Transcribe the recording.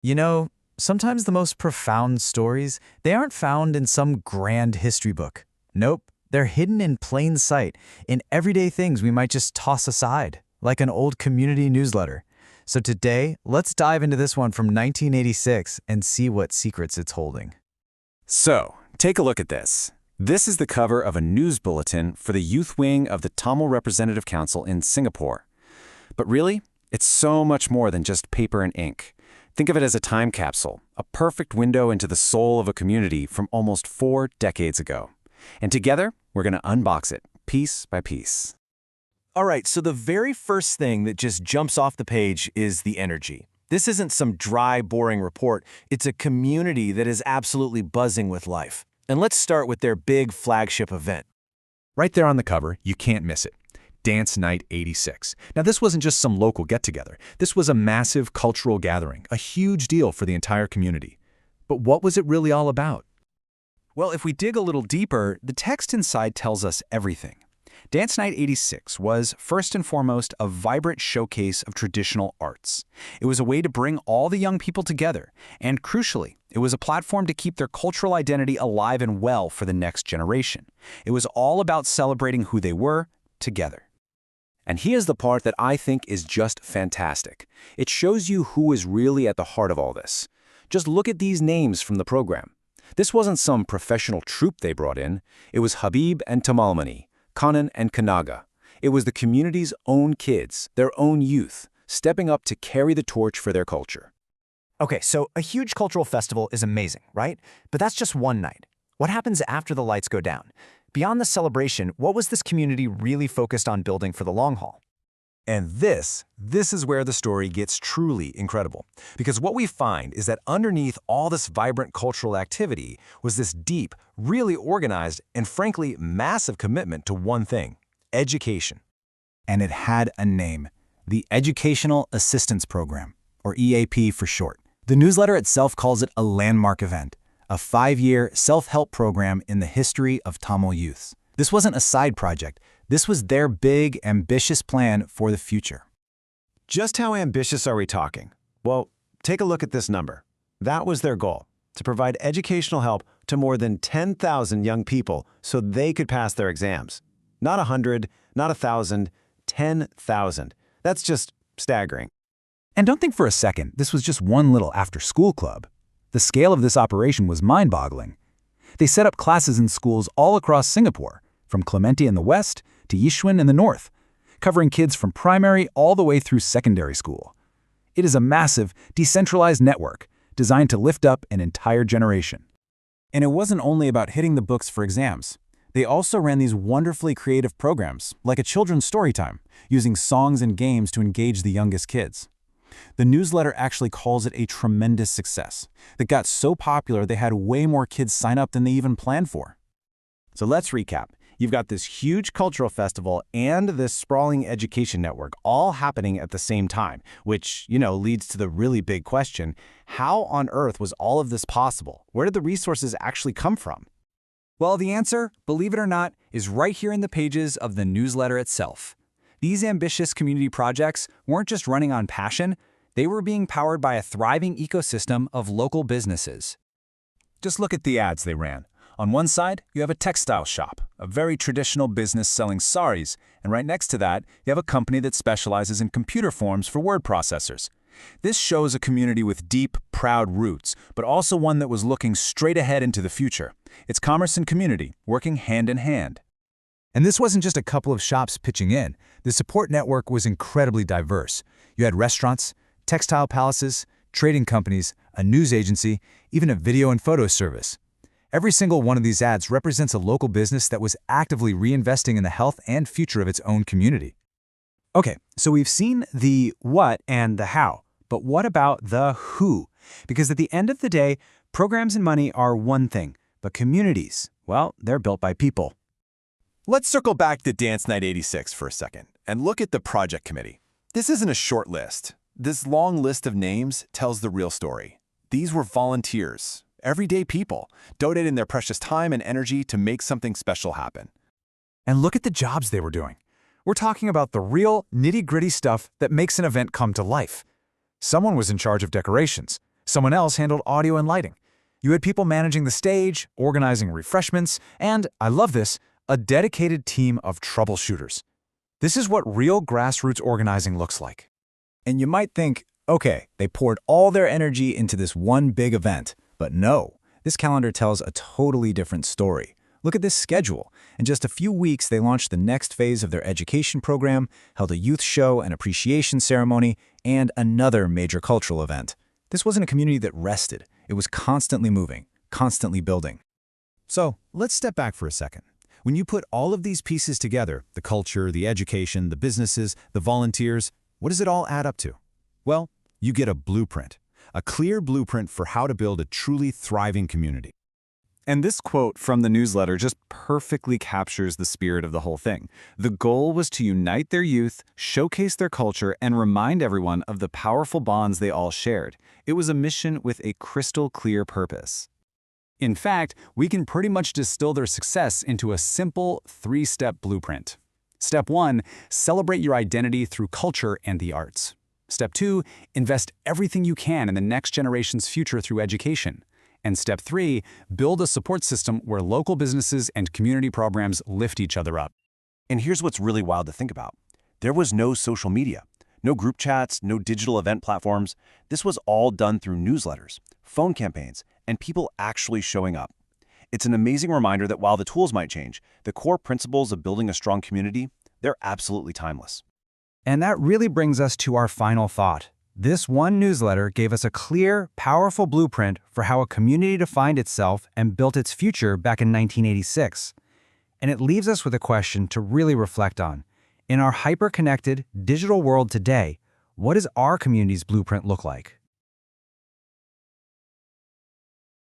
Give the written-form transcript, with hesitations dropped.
You know, sometimes the most profound stories, they aren't found in some grand history book. Nope, they're hidden in plain sight, in everyday things we might just toss aside, like an old community newsletter. So today, let's dive into this one from 1986 and see what secrets it's holding. So, take a look at this. This is the cover of a news bulletin for the youth wing of the Tamil Representative Council in Singapore. But really, it's so much more than just paper and ink. Think of it as a time capsule, a perfect window into the soul of a community from almost 4 decades ago. And together, we're going to unbox it, piece by piece. All right, so the very first thing that just jumps off the page is the energy. This isn't some dry, boring report. It's a community that is absolutely buzzing with life. And let's start with their big flagship event. Right there on the cover, you can't miss it. Dance Nite 86. Now, this wasn't just some local get-together. This was a massive cultural gathering, a huge deal for the entire community. But what was it really all about? Well, if we dig a little deeper, the text inside tells us everything. Dance Nite 86 was, first and foremost, a vibrant showcase of traditional arts. It was a way to bring all the young people together, and crucially, it was a platform to keep their cultural identity alive and well for the next generation. It was all about celebrating who they were together. And here's the part that I think is just fantastic. It shows you who is really at the heart of all this. Just look at these names from the program. This wasn't some professional troupe they brought in. It was Habib and Tamalmani, Kanan and Kanaga. It was the community's own kids, their own youth, stepping up to carry the torch for their culture. Okay, so a huge cultural festival is amazing, right? But that's just one night. What happens after the lights go down? Beyond the celebration, what was this community really focused on building for the long haul? And this is where the story gets truly incredible. Because what we find is that underneath all this vibrant cultural activity was this deep, really organized, and frankly, massive commitment to one thing: education. And it had a name, the Educational Assistance Program, or EAP for short. The newsletter itself calls it a landmark event, a 5-year self-help program in the history of Tamil youths. This wasn't a side project. This was their big, ambitious plan for the future. Just how ambitious are we talking? Well, take a look at this number. That was their goal, to provide educational help to more than 10,000 young people so they could pass their exams. Not 100, not 1,000, 10,000. That's just staggering. And don't think for a second this was just one little after-school club. The scale of this operation was mind-boggling. They set up classes in schools all across Singapore, from Clementi in the west to Yishun in the north, covering kids from primary all the way through secondary school. It is a massive, decentralized network designed to lift up an entire generation. And it wasn't only about hitting the books for exams. They also ran these wonderfully creative programs, like a children's story time, using songs and games to engage the youngest kids. The newsletter actually calls it a tremendous success that got so popular they had way more kids sign up than they even planned for. So let's recap. You've got this huge cultural festival and this sprawling education network all happening at the same time, which, leads to the really big question: how on earth was all of this possible? Where did the resources actually come from? Well, the answer, believe it or not, is right here in the pages of the newsletter itself. These ambitious community projects weren't just running on passion, they were being powered by a thriving ecosystem of local businesses. Just look at the ads they ran. On one side, you have a textile shop, a very traditional business selling saris, and right next to that, you have a company that specializes in computer forms for word processors. This shows a community with deep, proud roots, but also one that was looking straight ahead into the future. It's commerce and community, working hand in hand. And this wasn't just a couple of shops pitching in. The support network was incredibly diverse. You had restaurants, textile palaces, trading companies, a news agency, even a video and photo service. Every single one of these ads represents a local business that was actively reinvesting in the health and future of its own community. Okay, so we've seen the what and the how, but what about the who? Because at the end of the day, programs and money are one thing, but communities, well, they're built by people. Let's circle back to Dance Nite 86 for a second and look at the project committee. This isn't a short list. This long list of names tells the real story. These were volunteers, everyday people, donating their precious time and energy to make something special happen. And look at the jobs they were doing. We're talking about the real, nitty-gritty stuff that makes an event come to life. Someone was in charge of decorations. Someone else handled audio and lighting. You had people managing the stage, organizing refreshments, and, I love this, a dedicated team of troubleshooters. This is what real grassroots organizing looks like. And you might think, okay, they poured all their energy into this one big event. But no, this calendar tells a totally different story. Look at this schedule. In just a few weeks, they launched the next phase of their education program, held a youth show, an appreciation ceremony, and another major cultural event. This wasn't a community that rested. It was constantly moving, constantly building. So, let's step back for a second. When you put all of these pieces together, the culture, the education, the businesses, the volunteers, what does it all add up to? Well, you get a blueprint, a clear blueprint for how to build a truly thriving community. And this quote from the newsletter just perfectly captures the spirit of the whole thing. The goal was to unite their youth, showcase their culture, and remind everyone of the powerful bonds they all shared. It was a mission with a crystal clear purpose. In fact, we can pretty much distill their success into a simple 3-step blueprint. Step 1, celebrate your identity through culture and the arts. Step 2, invest everything you can in the next generation's future through education. And Step 3, build a support system where local businesses and community programs lift each other up. And here's what's really wild to think about. There was no social media, no group chats, no digital event platforms. This was all done through newsletters, phone campaigns, and people actually showing up. It's an amazing reminder that while the tools might change, the core principles of building a strong community, they're absolutely timeless. And that really brings us to our final thought. This one newsletter gave us a clear, powerful blueprint for how a community defined itself and built its future back in 1986. And it leaves us with a question to really reflect on. In our hyper-connected, digital world today, what does our community's blueprint look like?